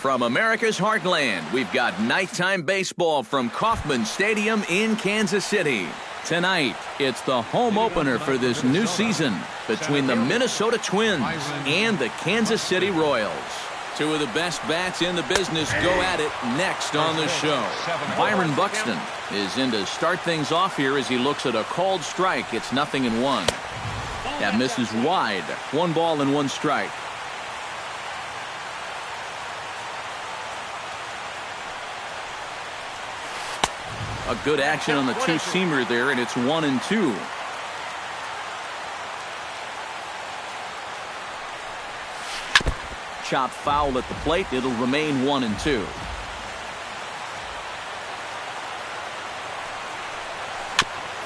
From America's heartland, we've got nighttime baseball from Kauffman Stadium in Kansas City. Tonight, it's the home opener for this new season between the Minnesota Twins and the Kansas City Royals. Two of the best bats in the business go at it next on the show. Byron Buxton is in to start things off here as he looks at a called strike. It's 0-1. That misses wide. 1 ball and 1 strike. A good action on the two-seamer there, and it's 1-2. Chopped foul at the plate. It'll remain 1-2.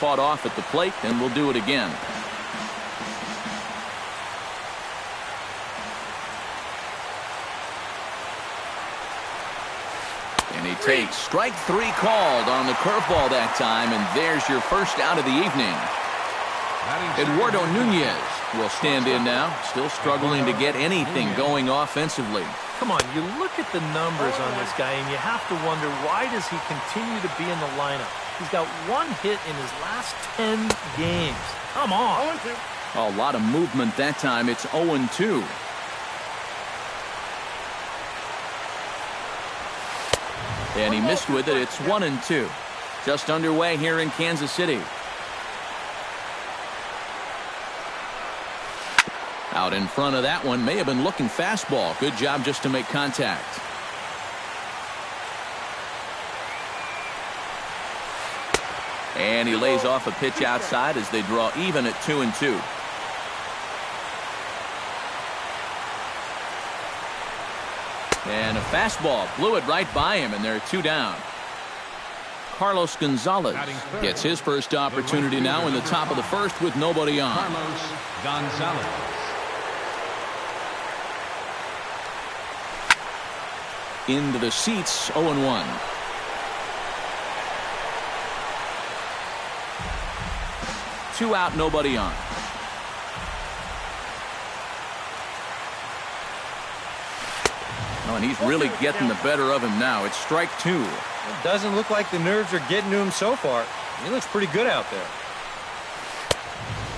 Fought off at the plate, and we'll do it again. And he takes strike 3 called on the curveball that time, and there's your first out of the evening. Eduardo Nunez will stand in now, still struggling to get anything going offensively. Come on, you look at the numbers on this guy, and you have to wonder, why does he continue to be in the lineup? He's got 1 hit in his last 10 games. Come on. A lot of movement that time. It's 0-2. And he missed with it. It's 1-2. Just underway here in Kansas City. Out in front of that one, may have been looking fastball. Good job just to make contact. And he lays off a pitch outside as they draw even at 2-2. And a fastball blew it right by him, and they're 2 down. Carlos Gonzalez gets his first opportunity now in the top of the first with nobody on. Carlos Gonzalez. Into the seats, 0-1. Two out, nobody on. Oh, and he's really getting the better of him now. It's strike 2. It doesn't look like the nerves are getting to him so far. He looks pretty good out there.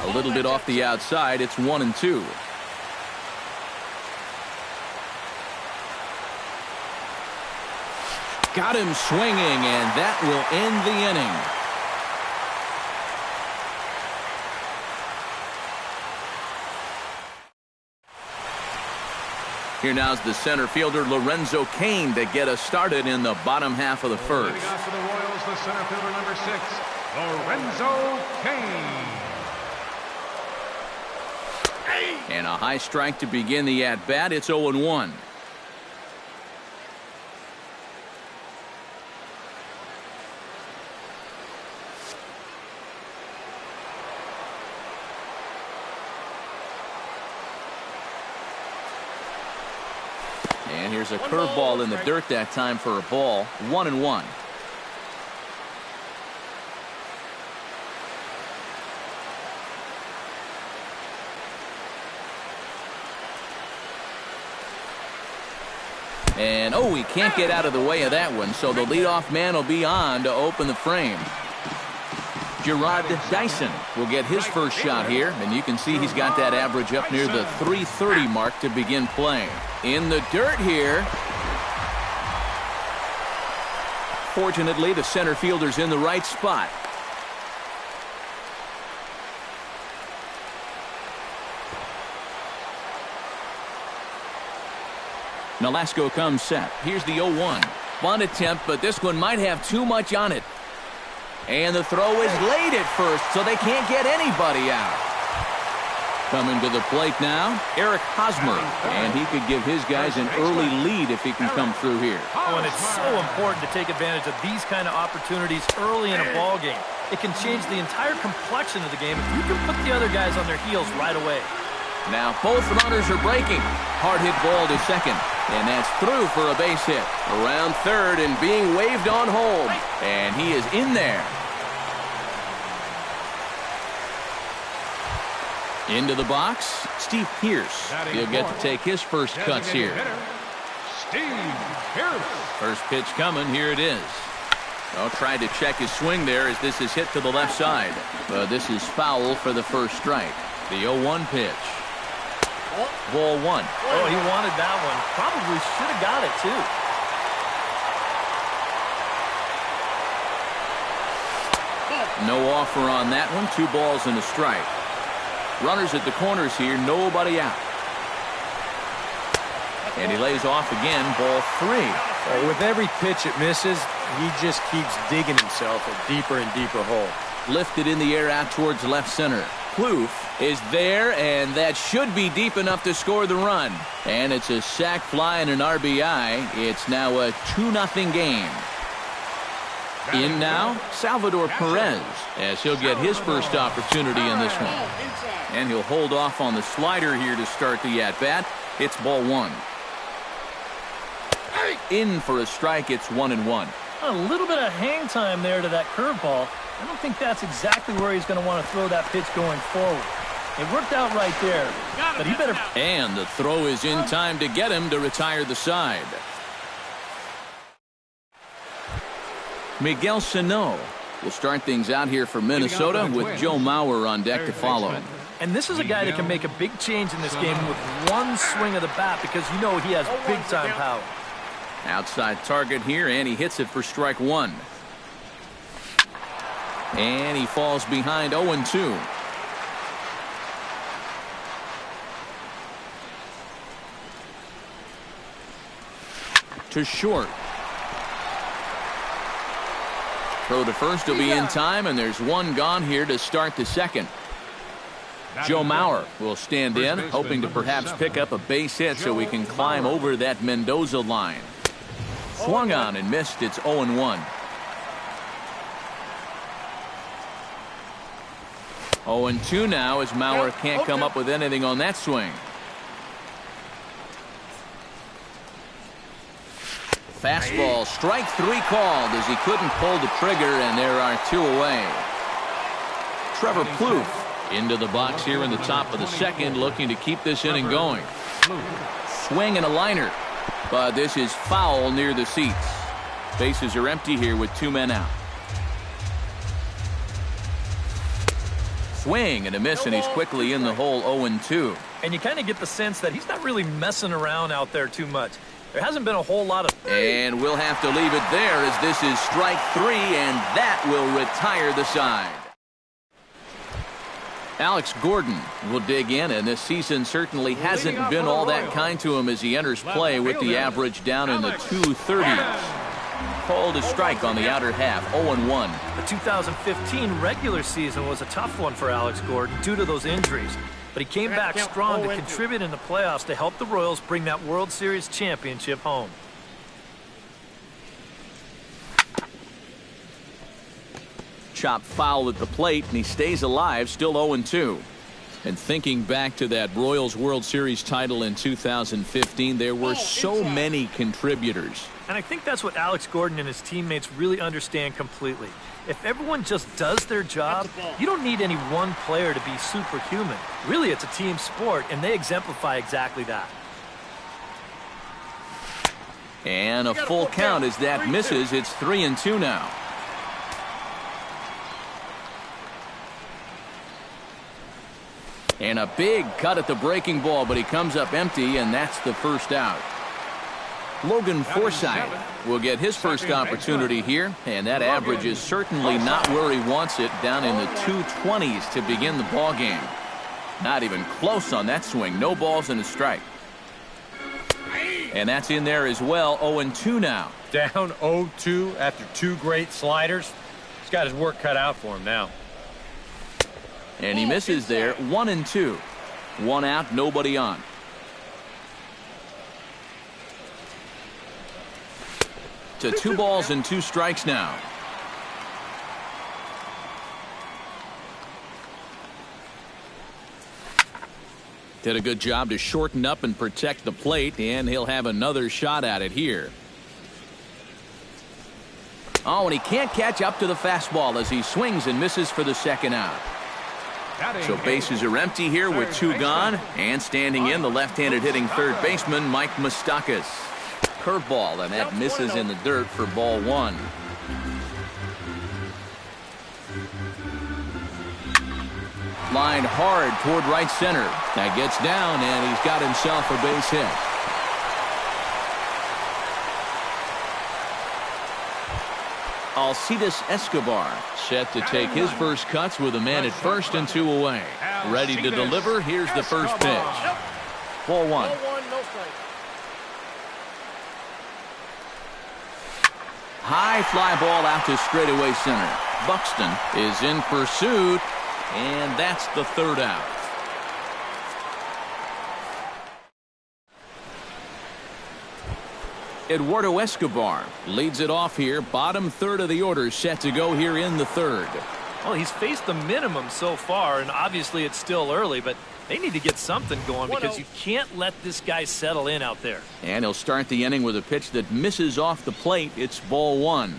A little bit off the outside. It's 1-2. Got him swinging, and that will end the inning. Here now's the center fielder Lorenzo Cain to get us started in the bottom half of the first. Leading off for the Royals, the center fielder number 6, Lorenzo Cain. And a high strike to begin the at-bat. It's 0-1. And here's a curveball in the dirt that time for a ball. 1-1. And oh, he can't get out of the way of that one, so the leadoff man will be on to open the frame. Gerard Dyson will get his first shot here, and you can see he's got that average up near the .330 mark to begin playing. In the dirt here. Fortunately, the center fielder's in the right spot. Nolasco comes set. Here's the 0-1. Bunt attempt, but this one might have too much on it. And the throw is late at first, so they can't get anybody out. Coming to the plate now, Eric Hosmer. And he could give his guys an early lead if he can come through here. Oh, and it's so important to take advantage of these kind of opportunities early in a ball game. It can change the entire complexion of the game if you can put the other guys on their heels right away. Now both runners are breaking. Hard hit ball to second. And that's through for a base hit. Around third and being waved on home. And he is in there. Into the box, Steve Pearce. He'll get to take his first cuts here. First pitch coming. Here it is. Oh, tried to check his swing there as this is hit to the left side. But this is foul for the first strike. The 0-1 pitch. Ball one. Oh, he wanted that one. Probably should have got it, too. No offer on that one. 2 balls and a strike. Runners at the corners here. Nobody out. And he lays off again. Ball 3. Oh, with every pitch it misses, he just keeps digging himself a deeper and deeper hole. Lifted in the air out towards left center. Plouffe is there, and that should be deep enough to score the run. And it's a sac fly and an RBI. It's now a 2-0 game. In now, Salvador Perez, as he'll get his first opportunity in this one. And he'll hold off on the slider here to start the at-bat. It's ball 1. In for a strike. It's 1-1. A little bit of hang time there to that curveball. I don't think that's exactly where he's going to want to throw that pitch going forward. It worked out right there, but he better... And the throw is in time to get him to retire the side. Miguel Sano will start things out here for Minnesota with Joe Mauer on deck to follow. And this is a guy that can make a big change in this game with one swing of the bat because you know he has big-time power. Outside target here, and he hits it for strike 1. And he falls behind 0-2. To short. Throw to first will be in time, and there's one gone here to start the second. Joe Mauer will stand in, hoping to perhaps pick up a base hit so he can climb over that Mendoza line. Swung on and missed. It's 0-1. 0-2 now as Mauer can't come up with anything on that swing. Fastball, strike 3 called as he couldn't pull the trigger, and there are 2 away. Trevor Plouffe into the box here in the top of the second, looking to keep this inning going. Swing and a liner, but this is foul near the seats. Bases are empty here with 2 men out. Swing and a miss, and he's quickly in the hole. 0-2. And you kind of get the sense that he's not really messing around out there too much. There hasn't been a whole lot of... And we'll have to leave it there as this is strike 3, and that will retire the side. Alex Gordon will dig in, and this season certainly hasn't been all that kind to him as he enters play with the average down in the 230s. Called a strike on the outer half. 0-1. The 2015 regular season was a tough one for Alex Gordon due to those injuries. But he came back strong to contribute in the playoffs to help the Royals bring that World Series championship home. Chop foul at the plate, and he stays alive, still 0-2. And thinking back to that Royals World Series title in 2015, there were so many contributors. And I think that's what Alex Gordon and his teammates really understand completely. If everyone just does their job, you don't need any one player to be superhuman. Really, it's a team sport, and they exemplify exactly that. And a full count as that misses. It's 3-2 now. And a big cut at the breaking ball, but he comes up empty, and that's the first out. Logan Forsythe will get his first opportunity here, and that average is certainly not where he wants it, down in the 220s to begin the ball game. Not even close on that swing. No balls and a strike. And that's in there as well. 0-2 now. Down 0-2 after 2 great sliders. He's got his work cut out for him now. And he misses there. 1-2. 1 out, nobody on. To 2 balls and 2 strikes now. Did a good job to shorten up and protect the plate, and he'll have another shot at it here. Oh, and he can't catch up to the fastball as he swings and misses for the second out. So bases are empty here with 2 gone, and standing in the left-handed hitting third baseman Mike Moustakas. curveball, and that misses in the dirt for ball one. Line hard toward right center. That gets down, and he's got himself a base hit. Alcides Escobar set to take his first cuts with a man at first and 2 away. Ready to deliver. Here's the first pitch. Ball one. High fly ball out to straightaway center. Buxton is in pursuit, and that's the third out. Eduardo Escobar leads it off here. Bottom third of the order set to go here in the third. Well, he's faced the minimum so far, and obviously it's still early, but they need to get something going because you can't let this guy settle in out there. And he'll start the inning with a pitch that misses off the plate. It's ball one.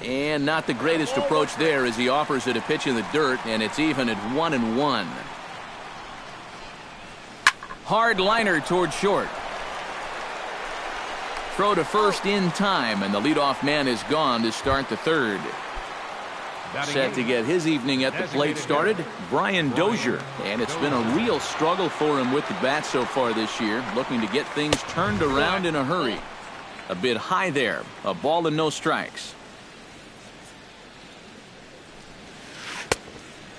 And not the greatest approach there as he offers it a pitch in the dirt, and it's even at 1-1. Hard liner toward short. Throw to first in time, and the leadoff man is gone to start the third. Set to get his evening at the plate started, Brian Dozier. And it's been a real struggle for him with the bat so far this year, looking to get things turned around in a hurry. A bit high there, a ball and no strikes.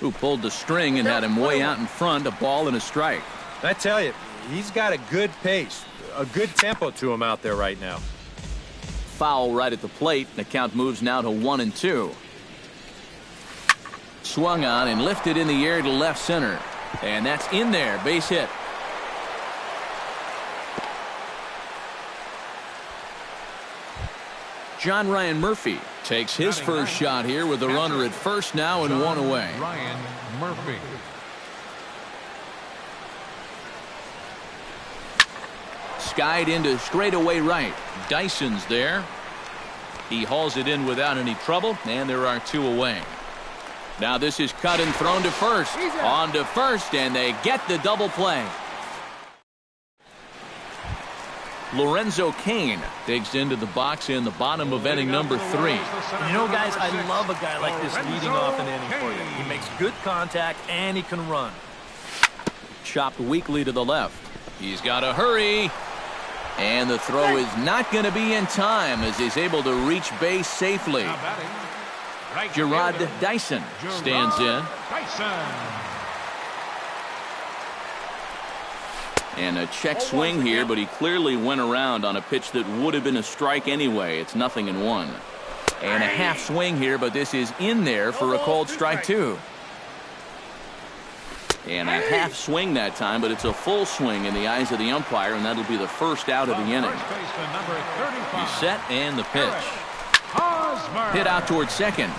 Who pulled the string and had him way out in front, a ball and a strike. I tell you, he's got a good pace, a good tempo to him out there right now. Foul right at the plate. The count moves now to 1-2. Swung on and lifted in the air to left center. And that's in there. Base hit. John Ryan Murphy takes his first shot here with a runner at first now and 1 away. Ryan Murphy. Skied into straightaway right. Dyson's there. He hauls it in without any trouble, and there are 2 away. Now this is cut and thrown to first. On to first, and they get the double play. Lorenzo Cain digs into the box in the bottom of inning number 3. You know, guys, I love a guy like this leading off an inning for you. He makes good contact, and he can run. Chopped weakly to the left. He's got to hurry. And the throw is not going to be in time as he's able to reach base safely. Gerard Dyson stands in. And a check swing here, but he clearly went around on a pitch that would have been a strike anyway. It's 0-1. And a half swing here, but this is in there for a called strike 2. And a half swing that time, but it's a full swing in the eyes of the umpire, and that'll be the first out of the inning. He's set, and the pitch. Hit out towards second.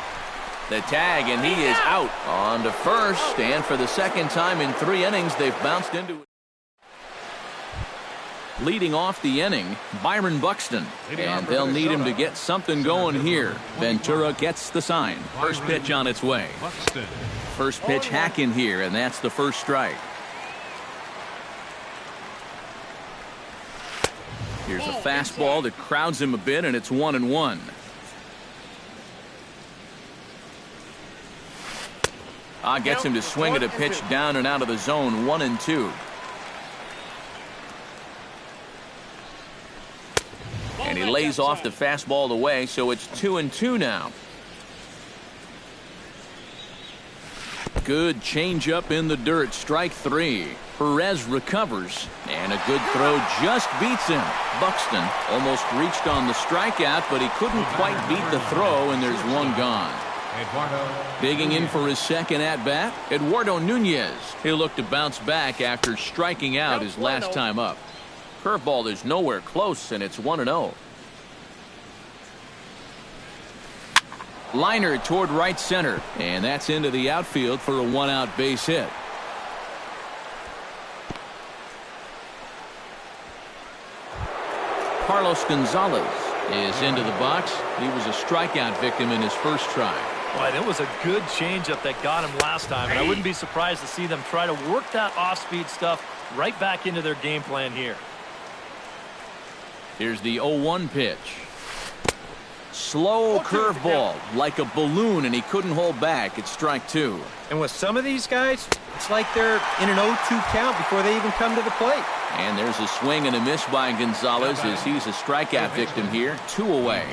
The tag, and he is out. On to first, and for the second time in 3 innings, they've bounced into it. Leading off the inning, Byron Buxton. And they'll need him to get something going here. Ventura gets the sign. First pitch on its way. First pitch hack in here, and that's the first strike. Here's a fastball that crowds him a bit, and it's 1-1. Gets him to swing at a pitch down and out of the zone. 1-2. And he lays off the fastball away, so it's 2-2 now. Good changeup in the dirt. Strike 3. Perez recovers, and a good throw just beats him. Buxton almost reached on the strikeout, but he couldn't quite beat the throw, and there's 1 gone. Digging in for his second at-bat, Eduardo Nunez. He'll look to bounce back after striking out his last time up. Curveball is nowhere close, and it's 1-0. Liner toward right center, and that's into the outfield for a 1-out base hit. Carlos Gonzalez is into the box. He was a strikeout victim in his first try. Boy, that was a good changeup that got him last time, and I wouldn't be surprised to see them try to work that off-speed stuff right back into their game plan here. Here's the 0-1 pitch. Slow curveball, like a balloon, and he couldn't hold back. It's strike two. And with some of these guys, it's like they're in an 0-2 count before they even come to the plate. And there's a swing and a miss by Gonzalez as he's a strikeout victim here. 2 away.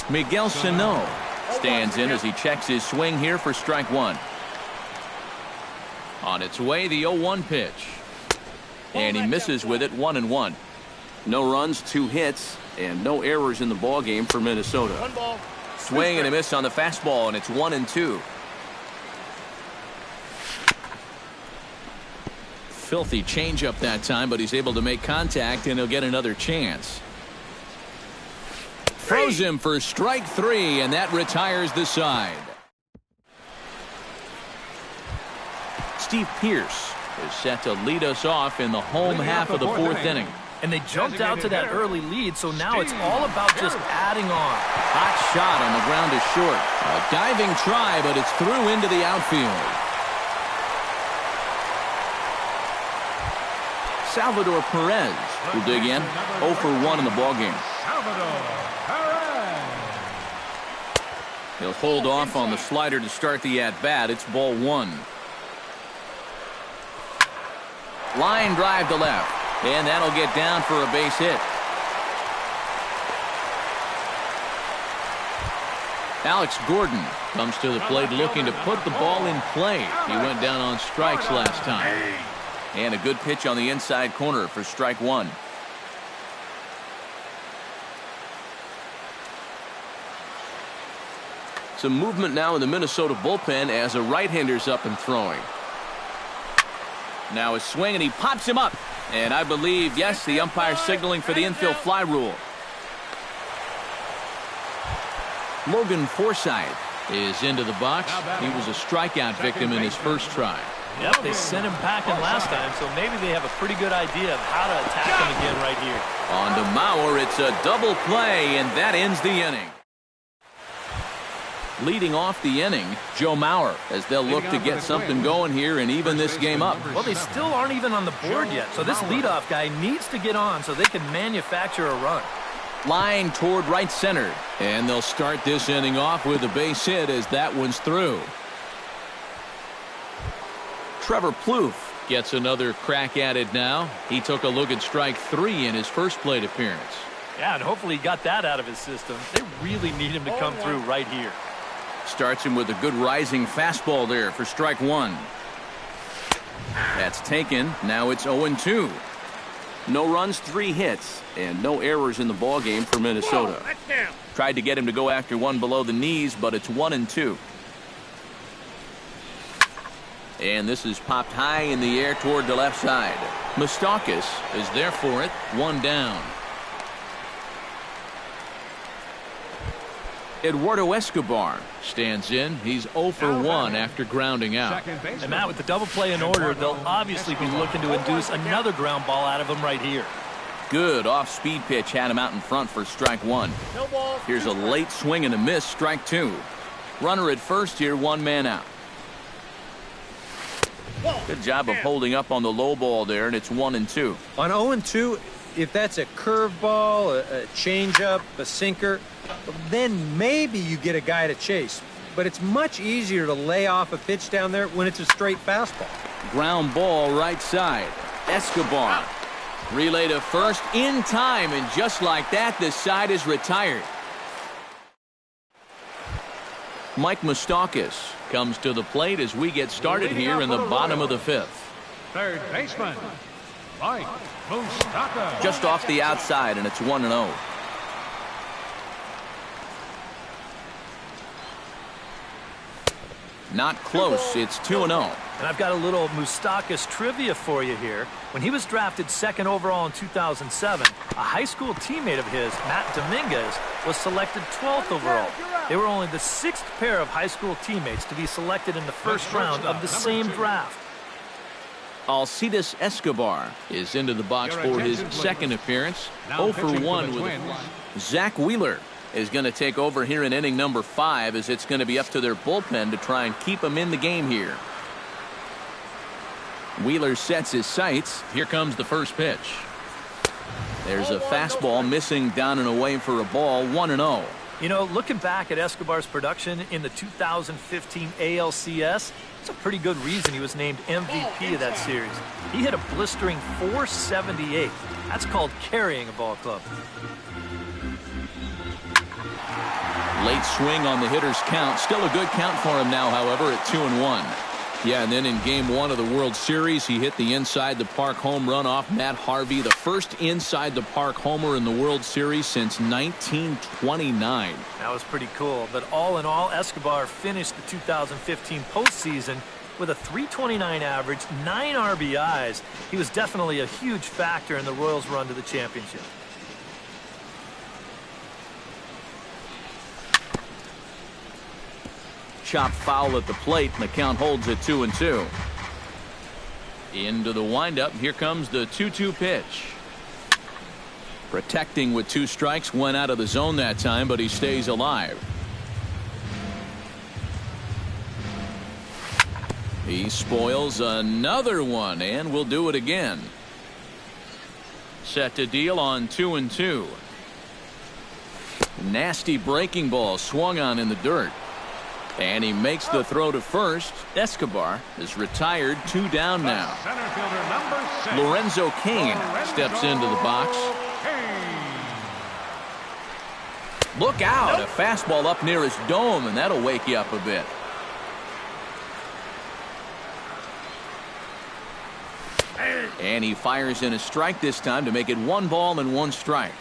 Miguel Sano stands in as he checks his swing here for strike one. On its way, the 0-1 pitch. And he misses with it, 1-1. No runs, 2 hits, and no errors in the ball game for Minnesota. Swing and a miss on the fastball, and it's 1-2. Filthy changeup that time, but he's able to make contact, and he'll get another chance. Throws him for strike 3, and that retires the side. Steve Pearce is set to lead us off in the home half of the 4th inning. And they jumped out to that early lead, so now it's all about just adding on. Hot shot on the ground is short. A diving try, but it's through into the outfield. Salvador Perez will dig in. 0 for 1 in the ballgame. Salvador Perez. He'll hold off on the slider to start the at-bat. It's ball 1. Line drive to left. And that'll get down for a base hit. Alex Gordon comes to the plate looking to put the ball in play. He went down on strikes last time. And a good pitch on the inside corner for strike 1. Some movement now in the Minnesota bullpen as a right-hander's up and throwing. Now a swing, and he pops him up. And I believe, yes, the umpire signaling for the infield fly rule. Logan Forsythe is into the box. He was a strikeout victim in his first try. Yep, they sent him packing last time, so maybe they have a pretty good idea of how to attack him again right here. On to Mauer, it's a double play, and that ends the inning. Leading off the inning, Joe Mauer, as they'll look to get something going here and even this game up. Well, they still aren't even on the board yet, so this leadoff guy needs to get on so they can manufacture a run. Line toward right center, and they'll start this inning off with a base hit as that one's through. Trevor Plouffe gets another crack at it now. He took a look at strike 3 in his first plate appearance. Yeah, and hopefully he got that out of his system. They really need him to come through right here. Starts him with a good rising fastball there for strike 1. That's taken. Now it's 0-2. No runs, 3 hits, and no errors in the ballgame for Minnesota. Tried to get him to go after one below the knees, but it's 1-2. And this is popped high in the air toward the left side. Moustakas is there for it. 1 down. Eduardo Escobar stands in. He's 0 for 1 after grounding out. And Matt, with the double play in order, they'll obviously be looking to induce another ground ball out of him right here. Good off-speed pitch had him out in front for strike 1. Here's a late swing and a miss, strike 2. Runner at first here, 1 man out. Good job of holding up on the low ball there, and it's 1-2. On 0-2, if that's a curveball, a changeup, a sinker, then maybe you get a guy to chase. But it's much easier to lay off a pitch down there when it's a straight fastball. Ground ball right side. Escobar. Relay to first in time, and just like that, the side is retired. Mike Moustakas comes to the plate as we get started here in the bottom of the 5th. Third baseman, Mike Moustakas. Just off the outside, and it's 1-0. Not close. It's 2-0. And I've got a little Moustakas trivia for you here. When he was drafted 2nd overall in 2007, a high school teammate of his, Matt Dominguez, was selected 12th overall. They were only the 6th pair of high school teammates to be selected in the first round of the same draft. Alcides Escobar is into the box for his 2nd appearance. 0 for 1 with a fly. Zach Wheeler is going to take over here in inning number 5, as it's going to be up to their bullpen to try and keep him in the game here. Wheeler sets his sights. Here comes the first pitch. There's a fastball missing down and away for a ball, 1-0. You know, looking back at Escobar's production in the 2015 ALCS, it's a pretty good reason he was named MVP of that series. He hit a blistering .478. That's called carrying a ball club. Late swing on the hitter's count. Still a good count for him now, however, at 2-1. Yeah, and then in Game 1 of the World Series, he hit the inside-the-park home run off Matt Harvey, the first inside-the-park homer in the World Series since 1929. That was pretty cool, but all in all, Escobar finished the 2015 postseason with a .329 average, 9 RBIs. He was definitely a huge factor in the Royals' run to the championship. Chop foul at the plate, and the count holds at 2-2. Into the windup. Here comes the 2-2 pitch. Protecting with 2 strikes, went out of the zone that time, but he stays alive. He spoils another one, and will do it again. Set to deal on 2-2. Nasty breaking ball swung on in the dirt. And he makes the throw to first. Escobar is retired, 2 down now. Lorenzo Cain steps into the box. Look out, a fastball up near his dome, and that'll wake you up a bit. And he fires in a strike this time to make it 1 ball and 1 strike.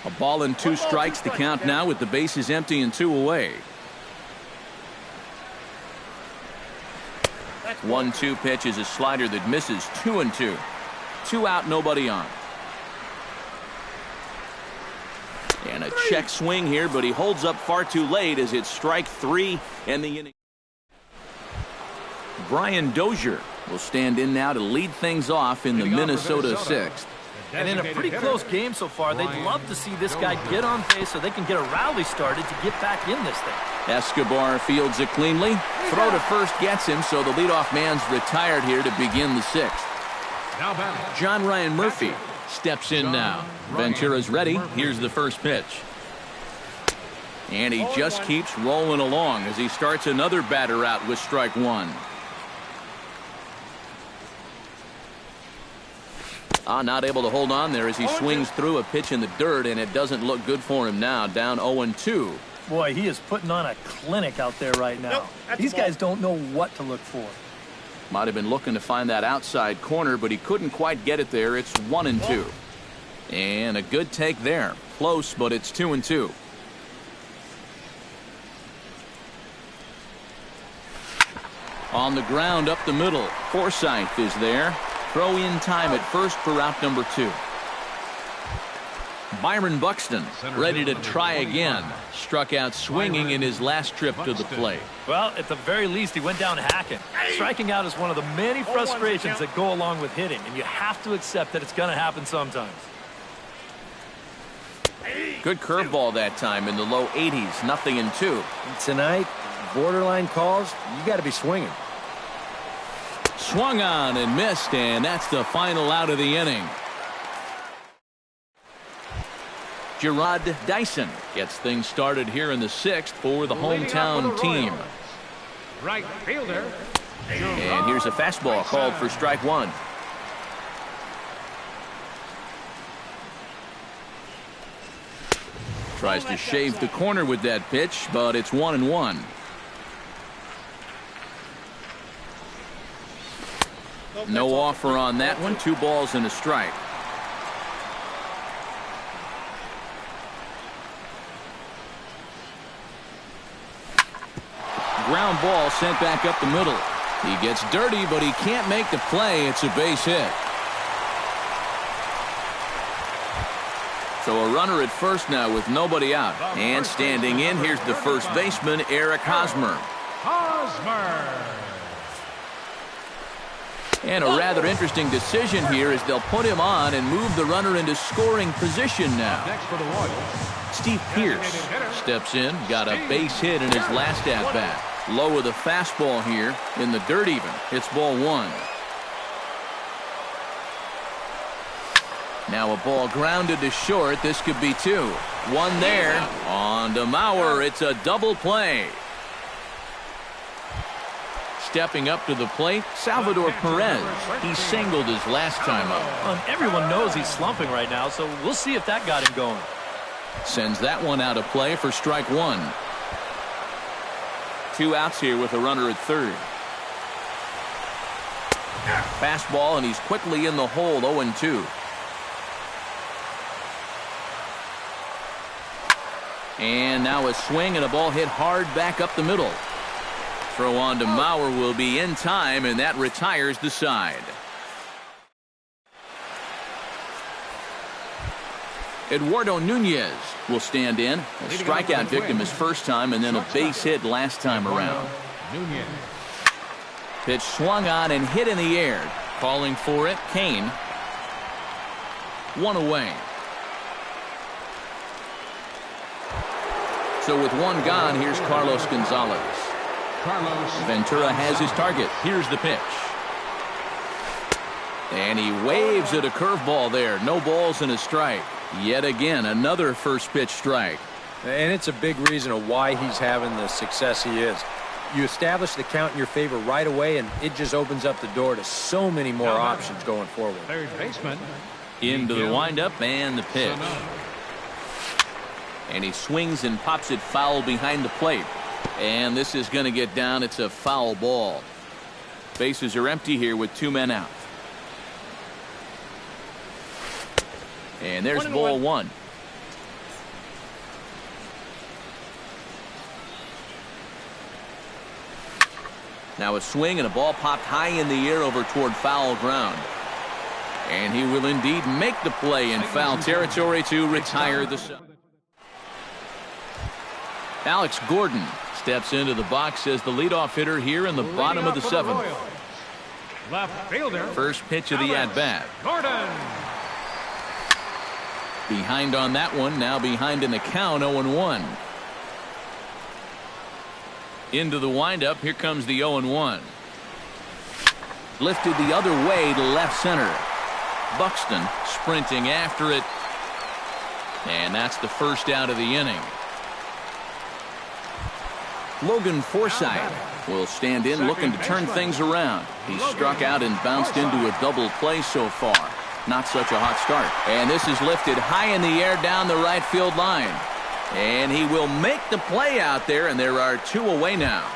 A ball and 2 strikes to count now with the bases empty and 2 away. 1-2 pitch is a slider that misses, 2-2. 2 out, nobody on. And a check swing here, but he holds up far too late as it's strike 3 and the inning. Brian Dozier will stand in now to lead things off in the Minnesota 6th. And in a pretty close game so far, they'd love to see this guy get on base so they can get a rally started to get back in this thing. Escobar fields it cleanly. Throw to first gets him, so the leadoff man's retired here to begin the 6th. John Ryan Murphy steps in now. Ventura's ready. Here's the first pitch. And he just keeps rolling along as he starts another batter out with strike 1. Not able to hold on there as he swings through a pitch in the dirt, and it doesn't look good for him now. Down 0-2. Boy, he is putting on a clinic out there right now. These guys don't know what to look for. Might have been looking to find that outside corner, but he couldn't quite get it there. It's 1-2. And a good take there. Close, but it's 2-2. On the ground up the middle. Forsythe is there. Throw in time at first for out number 2. Byron Buxton ready to try again. Struck out swinging in his last trip to the plate. Well, at the very least, he went down hacking. Striking out is one of the many frustrations that go along with hitting, and you have to accept that it's going to happen sometimes. Good curveball that time in the low 80s. 0-2. Tonight, borderline calls, you got to be swinging. Swung on and missed, and that's the final out of the inning. Gerard Dyson gets things started here in the 6th for the hometown team. Right fielder. And here's a fastball called for strike 1. Tries to shave the corner with that pitch, but it's 1-1. No offer on that one. 2 balls and a strike. Ground ball sent back up the middle. He gets dirty, but he can't make the play. It's a base hit. So a runner at first now with nobody out. And standing in, here's the first baseman, Eric Hosmer. And a rather interesting decision here as they'll put him on and move the runner into scoring position now. Steve Pearce steps in, got a base hit in his last at-bat. Low with a fastball here in the dirt even. It's ball 1. Now a ball grounded to short. This could be two. One there. On to Mauer. It's a double play. Stepping up to the plate, Salvador Perez. He singled his last time up. Well, everyone knows he's slumping right now, so we'll see if that got him going. Sends that one out of play for strike one. 2 outs here with a runner at third. Fastball, and he's quickly in the hole, 0-2. And now a swing and a ball hit hard back up the middle. Throw on to Mauer will be in time, and that retires the side. Eduardo Nunez will stand in. A strikeout victim his first time, and then a base hit last time around. Pitch swung on and hit in the air. Calling for it, Kane. 1 away. So with 1 gone, here's Carlos Gonzalez. Ventura has his target. Here's the pitch. And he waves at a curveball there. No balls and a strike. Yet again, another first pitch strike. And it's a big reason of why he's having the success he is. You establish the count in your favor right away, and it just opens up the door to so many more options going forward. Third baseman. Into the windup and the pitch. And he swings and pops it foul behind the plate. And this is going to get down. It's a foul ball. Bases are empty here with 2 men out. And there's ball 1. Now a swing and a ball popped high in the air over toward foul ground. And he will indeed make the play in foul territory to retire the side. Alex Gordon steps into the box as the leadoff hitter here in the bottom of the 7th. Left fielder. First pitch of the at-bat. Gordon. Behind on that one, now behind in the count, 0-1. Into the windup, here comes the 0-1. Lifted the other way to left center. Buxton sprinting after it. And that's the first out of the inning. Logan Forsythe will stand in looking to turn things around. He struck out and bounced into a double play so far. Not such a hot start. And this is lifted high in the air down the right field line. And he will make the play out there, and there are 2 away now.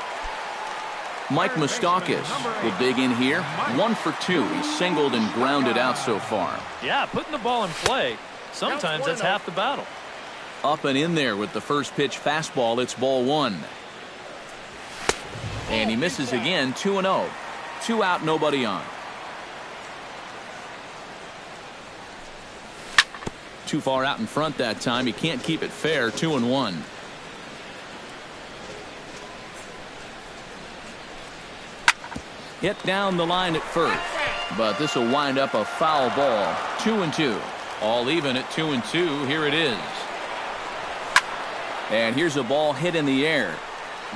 Mike Moustakas will dig in here. 1 for 2. He's singled and grounded out so far. Yeah, putting the ball in play, sometimes that's half the battle. Up and in there with the first pitch fastball. It's ball 1. And he misses again. 2-0. 2 out, nobody on. Too far out in front that time. He can't keep it fair. 2-1. Hit down the line at first, but this will wind up a foul ball. 2-2. All even at 2-2. Here it is. And here's a ball hit in the air.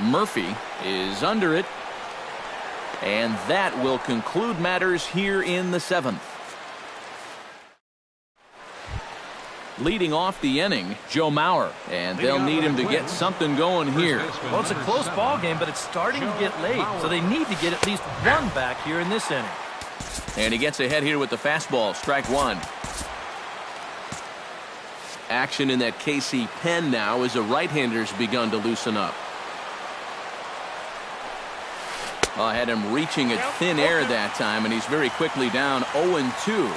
Murphy is under it. And that will conclude matters here in the 7th. Leading off the inning, Joe Mauer, and they'll need him to get something going here. Well, it's a close ball game, but it's starting to get late, so they need to get at least 1 back here in this inning. And he gets ahead here with the fastball, strike 1. Action in that KC pen now as the right-hander's begun to loosen up. I had him reaching at thin air that time, and he's very quickly down 0-2.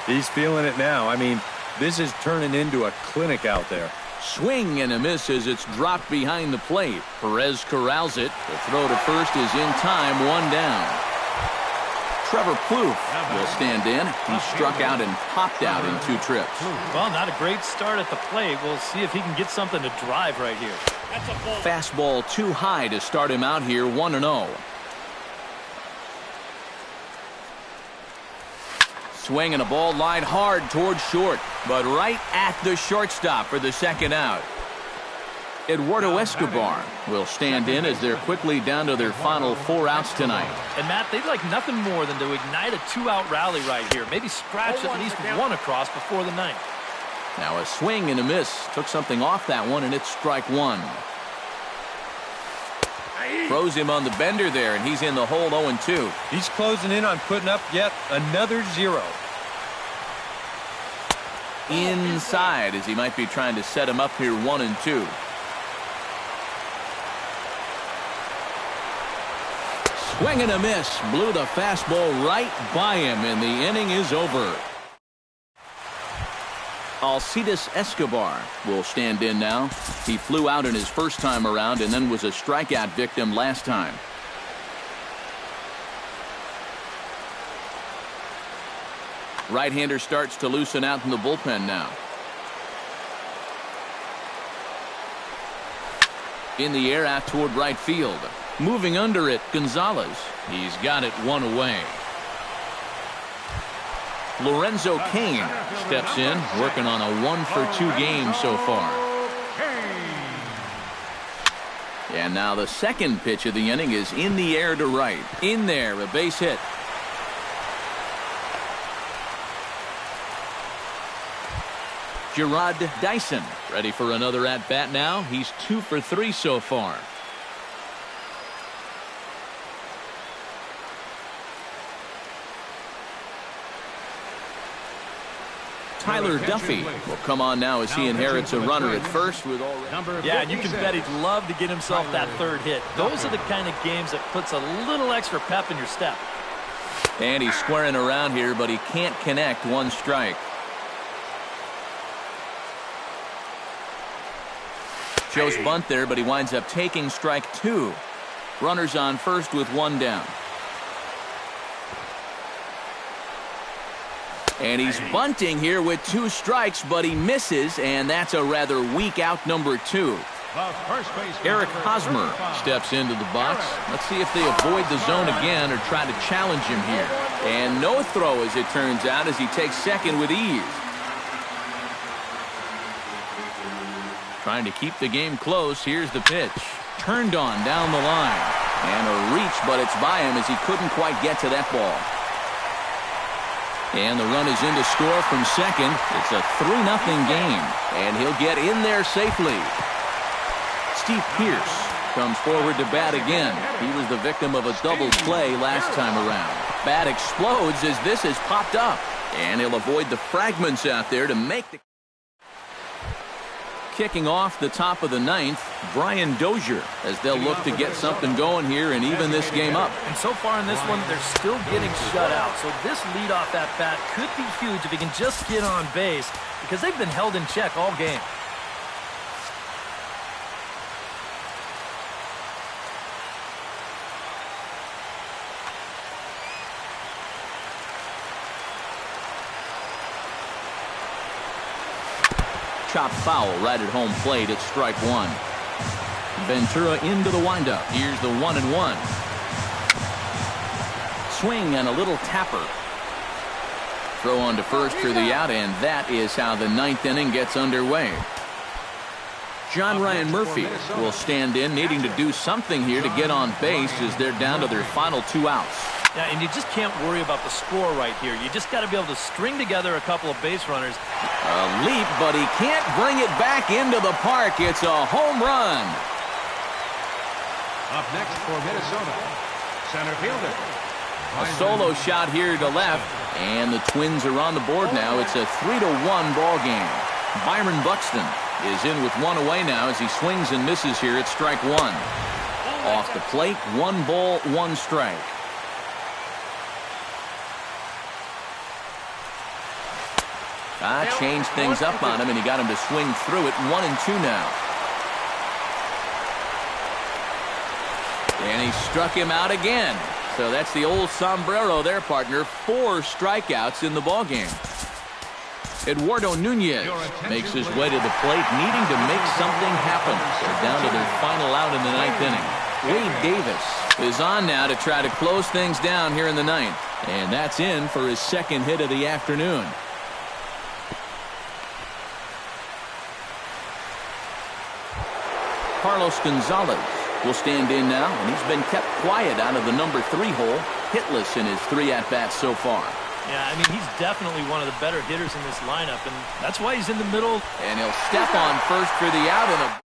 He's feeling it now. I mean, this is turning into a clinic out there. Swing and a miss as it's dropped behind the plate. Perez corrals it. The throw to first is in time, 1 down. Trevor Plouffe will stand in. He struck out and popped out in 2 trips. Well, not a great start at the plate. We'll see if he can get something to drive right here. Fastball too high to start him out here, 1-0. Swing and a ball lined hard towards short, but right at the shortstop for the 2nd out. Eduardo Escobar will stand in as they're quickly down to their final 4 outs tonight. And Matt, they'd like nothing more than to ignite a 2-out rally right here. Maybe scratch at least one across before the 9th. Now a swing and a miss. Took something off that one, and it's strike 1. Throws him on the bender there, and he's in the hole 0-2. He's closing in on putting up yet another 0. Inside, as he might be trying to set him up here 1-2. Swing and a miss. Blew the fastball right by him, and the inning is over. Alcides Escobar will stand in now. He flew out in his first time around and then was a strikeout victim last time. Right-hander starts to loosen out in the bullpen now. In the air out toward right field. Moving under it, Gonzalez. He's got it 1 away. Lorenzo Cain steps in, working on a 1-for-2 game so far. And now the second pitch of the inning is in the air to right. In there, a base hit. Gerard Dyson ready for another at-bat now. He's 2 for 3 so far. Tyler Duffy will come on now as he inherits a runner at first with already. Yeah, and you can bet he'd love to get himself that 3rd hit. Those are the kind of games that puts a little extra pep in your step. And he's squaring around here, but he can't connect. 1 strike. Joe's bunt there, but he winds up taking strike 2. Runners on first with 1 down. And he's bunting here with 2 strikes, but he misses, and that's a rather weak out number 2. Eric Hosmer steps into the box. Let's see if they avoid the zone again or try to challenge him here. And no throw, as it turns out, as he takes second with ease. Trying to keep the game close. Here's the pitch. Turned on down the line. And a reach, but it's by him as he couldn't quite get to that ball. And the run is in to score from second. It's a 3-0 game. And he'll get in there safely. Steve Pearce comes forward to bat again. He was the victim of a double play last time around. Bat explodes as this has popped up. And he'll avoid the fragments out there to make the... Kicking off the top of the 9th, Brian Dozier, as they'll look to get something going here and even this game up. And so far in this one, they're still getting shut out. So this leadoff at bat could be huge if he can just get on base, because they've been held in check all game. Chopped foul right at home plate. It's strike 1. Ventura into the windup. Here's the 1-1. Swing and a little tapper. Throw on to first for the out, and that is how the 9th inning gets underway. John Ryan Murphy will stand in, needing to do something here to get on base as they're down to their final 2 outs. Yeah, and you just can't worry about the score right here. You just got to be able to string together a couple of base runners. A leap, but he can't bring it back into the park. It's a home run. Up next for Minnesota, center fielder. A solo shot here to left, and the Twins are on the board now. It's a 3-1 ball game. Byron Buxton is in with 1 away now as he swings and misses here at strike 1. Off the plate, 1 ball, 1 strike. Changed things up on him, and he got him to swing through it. 1-2 now. And he struck him out again. So that's the old sombrero there, partner. 4 strikeouts in the ballgame. Eduardo Nunez makes his way to the plate, needing to make something happen. They're down to their final out in the 9th inning. Wade Davis is on now to try to close things down here in the 9th. And that's in for his 2nd hit of the afternoon. Carlos Gonzalez will stand in now, and he's been kept quiet out of the number 3 hole, hitless in his 3 at-bats so far. Yeah, I mean, he's definitely one of the better hitters in this lineup, and that's why he's in the middle. And he'll step on first for the out, and a